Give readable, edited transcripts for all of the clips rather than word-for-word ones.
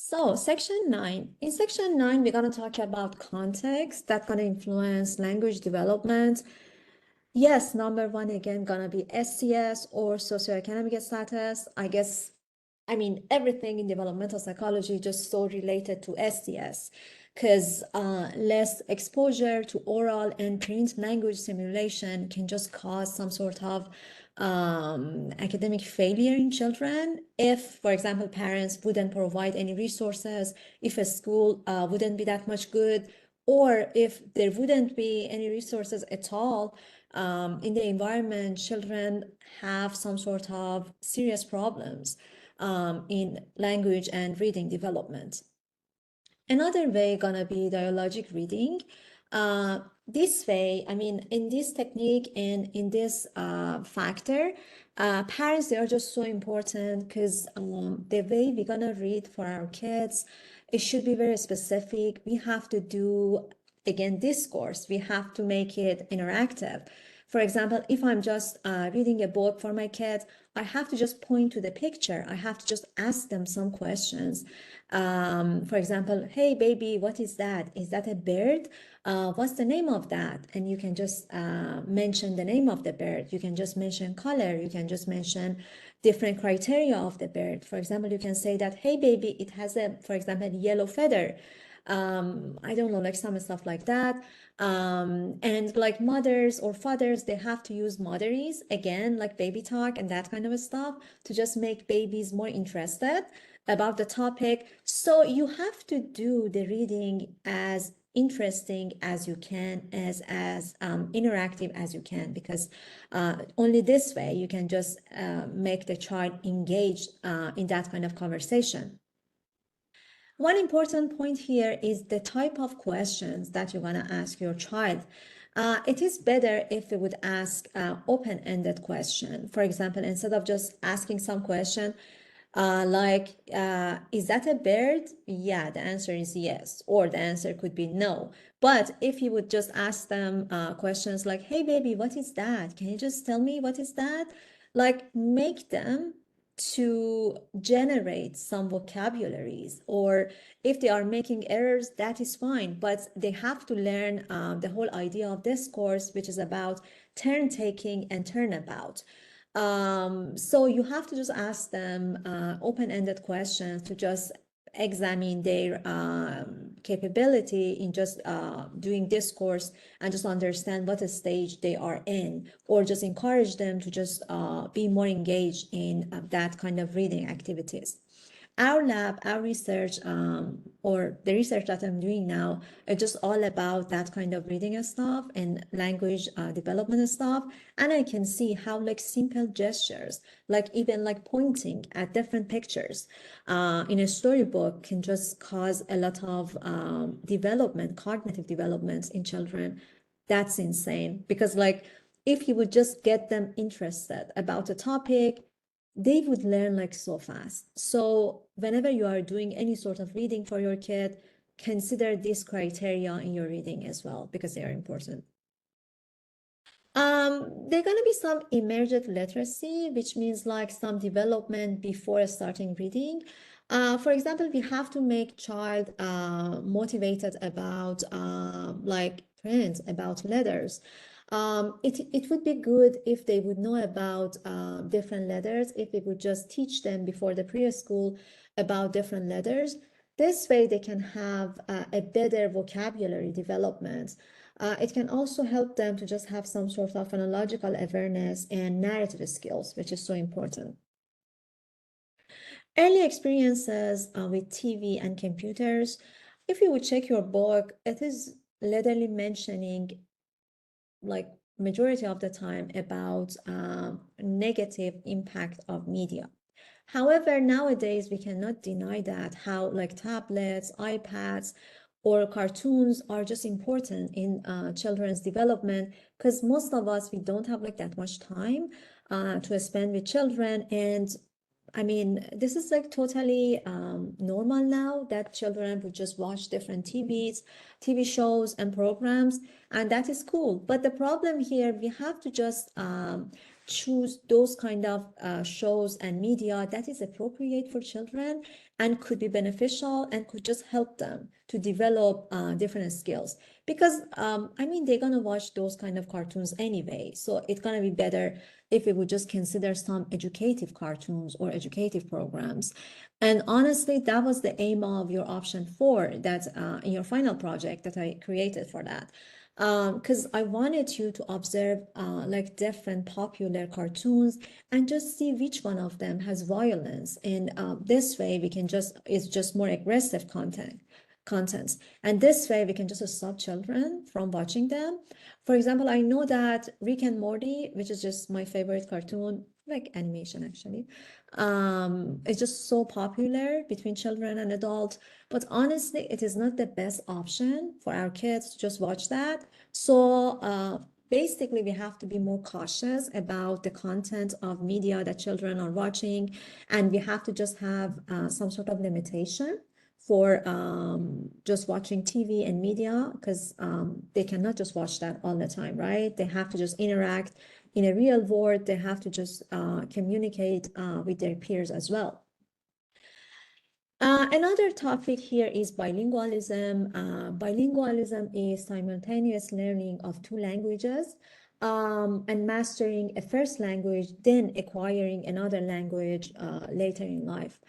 So, section 9. In section 9, we're going to talk about context that's going to influence language development. Yes, number one, again, going to be SES or socioeconomic status. I mean, everything in developmental psychology just so related to SES because less exposure to oral and print language simulation can just cause some sort of academic failure in children if, for example, parents wouldn't provide any resources, if a school wouldn't be that much good, or if there wouldn't be any resources at all in the environment, children have some sort of serious problems in language and reading development. Another way gonna be dialogic reading. This way, I mean, in this technique and in this factor, parents, they are just so important because the way we're gonna read for our kids, it should be very specific. We have to do, again, discourse. We have to make it interactive. For example, if I'm just reading a book for my kids, I have to just point to the picture. I have to just ask them some questions. For example, hey baby, what is that? Is that a bird? What's the name of that? And you can just mention the name of the bird. You can just mention color. You can just mention different criteria of the bird. For example, you can say that, hey baby, it has a, for example, yellow feather. I don't know, like some stuff like that. And like mothers or fathers, they have to use motherese, again, like baby talk and that kind of stuff to just make babies more interested about the topic. So you have to do the reading as interesting as you can, as interactive as you can, because only this way you can just make the child engaged in that kind of conversation. One important point here is the type of questions that you're going to ask your child. It is better if we would ask open-ended question. For example, instead of just asking some question is that a bird? Yeah, the answer is yes, or the answer could be no. But if you would just ask them questions like, hey baby, what is that? Can you just tell me what is that? Like make them to generate some vocabularies, or if they are making errors, that is fine, but they have to learn the whole idea of this course, which is about turn taking and turnabout. So you have to just ask them open-ended questions to just examine their capability in just doing discourse and just understand what stage they are in, or just encourage them to just be more engaged in that kind of reading activities. Our lab, our research, or the research that I'm doing now, is just all about that kind of reading stuff and language development stuff. And I can see how like simple gestures, like even like pointing at different pictures in a storybook can just cause a lot of development, cognitive developments in children. That's insane, because like if you would just get them interested about a topic, they would learn like so fast. So whenever you are doing any sort of reading for your kid, consider this criteria in your reading as well, because they are important. There are going to be some emergent literacy, which means like some development before starting reading. For example, we have to make child motivated about like print, about letters. It would be good if they would know about different letters, if we would just teach them before the preschool about different letters. This way they can have a better vocabulary development. It can also help them to just have some sort of phonological awareness and narrative skills, which is so important. Early experiences with TV and computers, if you would check your book, it is literally mentioning like majority of the time about negative impact of media. However, nowadays we cannot deny that how like tablets, iPads, or cartoons are just important in children's development, because most of us, we don't have like that much time to spend with children. And I mean, this is like totally normal now that children would just watch different TV shows and programs, and that is cool. But the problem here, we have to just choose those kind of shows and media that is appropriate for children and could be beneficial and could just help them to develop different skills. Because I mean, they're gonna watch those kind of cartoons anyway, so it's gonna be better if we would just consider some educative cartoons or educative programs. And honestly, that was the aim of your option 4 that in your final project that I created for that. Because I wanted you to observe like different popular cartoons and just see which one of them has violence. And this way we can just, it's just more aggressive contents. And this way we can just stop children from watching them. For example, I know that Rick and Morty, which is just my favorite cartoon, like animation actually, it's just so popular between children and adults. But honestly, it is not the best option for our kids to just watch that. So basically, we have to be more cautious about the content of media that children are watching, and we have to just have some sort of limitation for just watching TV and media, because they cannot just watch that all the time, right? They have to just interact in a real world. They have to just communicate with their peers as well. Another topic here is bilingualism. Bilingualism is simultaneous learning of 2 languages and mastering a first language, then acquiring another language later in life.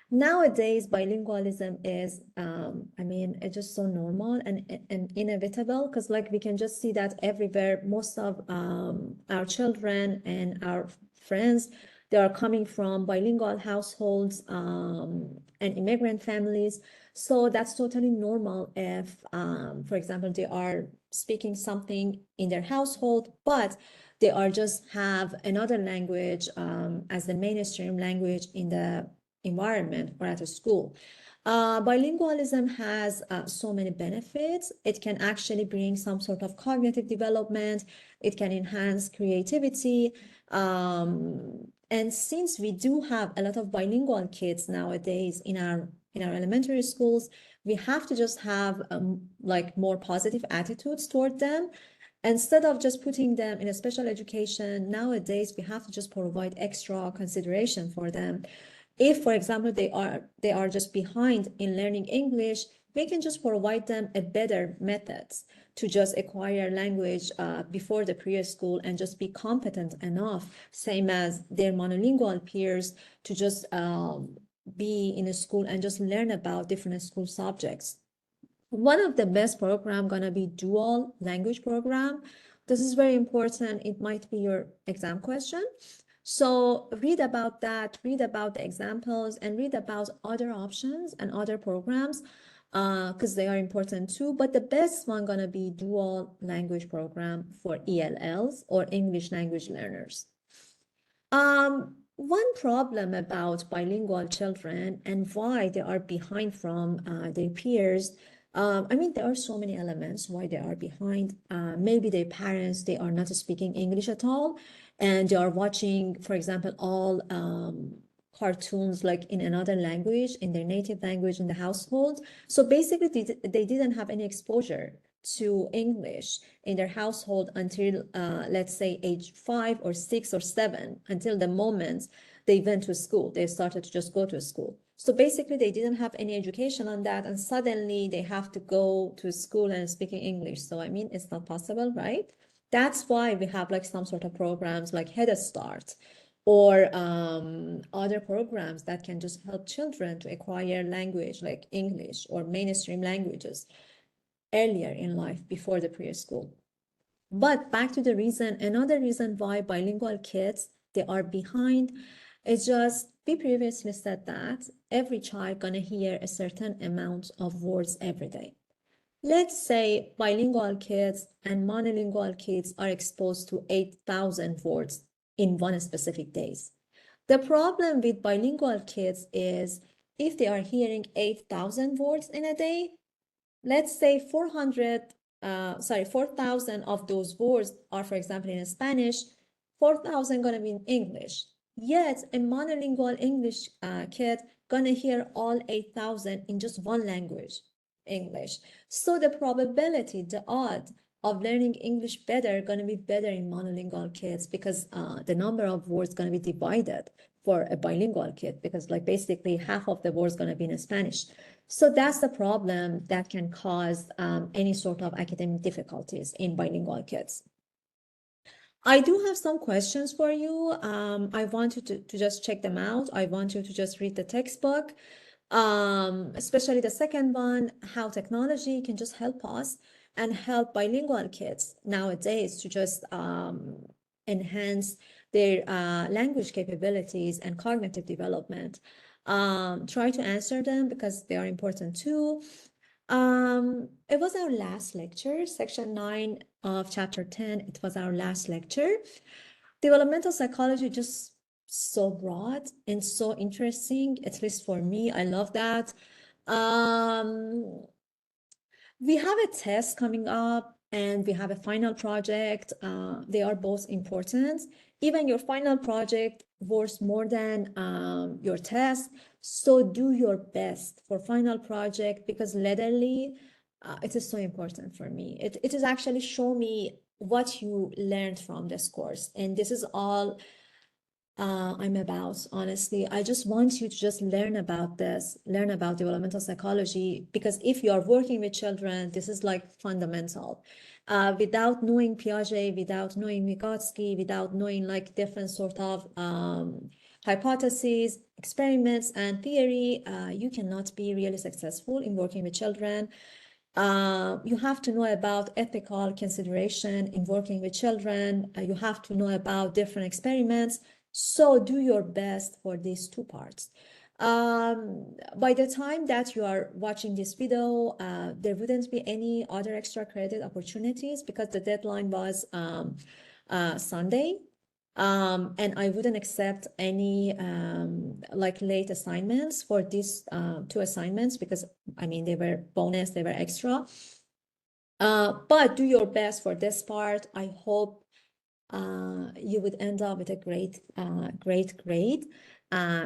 Nowadays, bilingualism is, I mean, it's just so normal and inevitable, because like we can just see that everywhere. Most of our children and our friends, they are coming from bilingual households and immigrant families. So that's totally normal if, for example, they are speaking something in their household, but they are just have another language as the mainstream language in the environment or at a school. Bilingualism has so many benefits. It can actually bring some sort of cognitive development. It can enhance creativity. And since we do have a lot of bilingual kids nowadays in our elementary schools, we have to just have like more positive attitudes toward them. Instead of just putting them in a special education, nowadays we have to just provide extra consideration for them. If, for example, they are just behind in learning English, we can just provide them a better methods to just acquire language before the preschool and just be competent enough, same as their monolingual peers, to just be in a school and just learn about different school subjects. One of the best program gonna be dual language program. This is very important. It might be your exam question. So read about that, read about the examples, and read about other options and other programs because they are important too. But the best one gonna be dual language program for ELLs or English language learners. One problem about bilingual children and why they are behind from their peers, I mean, there are so many elements why they are behind. Maybe their parents, they are not speaking English at all, and they are watching, for example, all cartoons like in another language, in their native language in the household. So basically, they didn't have any exposure to English in their household until, let's say, age 5 or 6 or 7, until the moment they went to school. They started to just go to school. So basically, they didn't have any education on that, and suddenly they have to go to school and speaking English. So, I mean, it's not possible, right? That's why we have like some sort of programs like Head Start or other programs that can just help children to acquire language like English or mainstream languages earlier in life before the preschool. But back to the reason, another reason why bilingual kids, they are behind is just, we previously said that every child gonna hear a certain amount of words every day. Let's say bilingual kids and monolingual kids are exposed to 8,000 words in one specific days. The problem with bilingual kids is if they are hearing 8,000 words in a day, let's say 4,000 of those words are, for example, in Spanish, 4,000 gonna be in English. Yet a monolingual English kid gonna hear all 8,000 in just one language, English. So the probability, the odds of learning English better going to be better in monolingual kids because the number of words going to be divided for a bilingual kid because like basically half of the words going to be in Spanish. So that's the problem that can cause any sort of academic difficulties in bilingual kids. I do have some questions for you. I want you to just check them out. I want you to just read the textbook, especially the second one, how technology can just help us and help bilingual kids nowadays to just enhance their language capabilities and cognitive development. Try to answer them because they are important too. It was our last lecture, section 9 of chapter 10. It was our last lecture. Developmental psychology just so broad and so interesting, at least for me. I love that. We have a test coming up and we have a final project. They are both important. Even your final project worth more than your test. So do your best for final project because literally it is so important for me. It is actually show me what you learned from this course. And this is all I'm about, honestly. I just want you to just learn about this, learn about developmental psychology, because if you are working with children, this is like fundamental. Without knowing Piaget, without knowing Vygotsky, without knowing like different sort of hypotheses, experiments, and theory, you cannot be really successful in working with children. You have to know about ethical consideration in working with children. You have to know about different experiments. So do your best for these two parts. By the time that you are watching this video, there wouldn't be any other extra credit opportunities because the deadline was Sunday. And I wouldn't accept any like late assignments for these two assignments because I mean they were bonus, they were extra. But do your best for this part. I hope you would end up with a great grade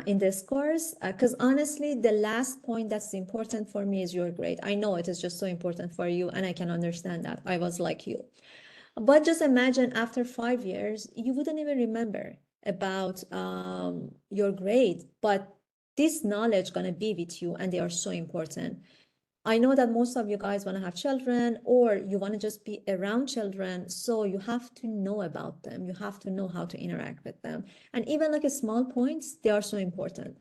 in this course. Because honestly, the last point that's important for me is your grade. I know it is just so important for you, and I can understand that. I was like you. But just imagine after 5 years, you wouldn't even remember about your grade, but this knowledge gonna be with you and they are so important. I know that most of you guys want to have children or you want to just be around children. So you have to know about them. You have to know how to interact with them. And even like a small points, they are so important.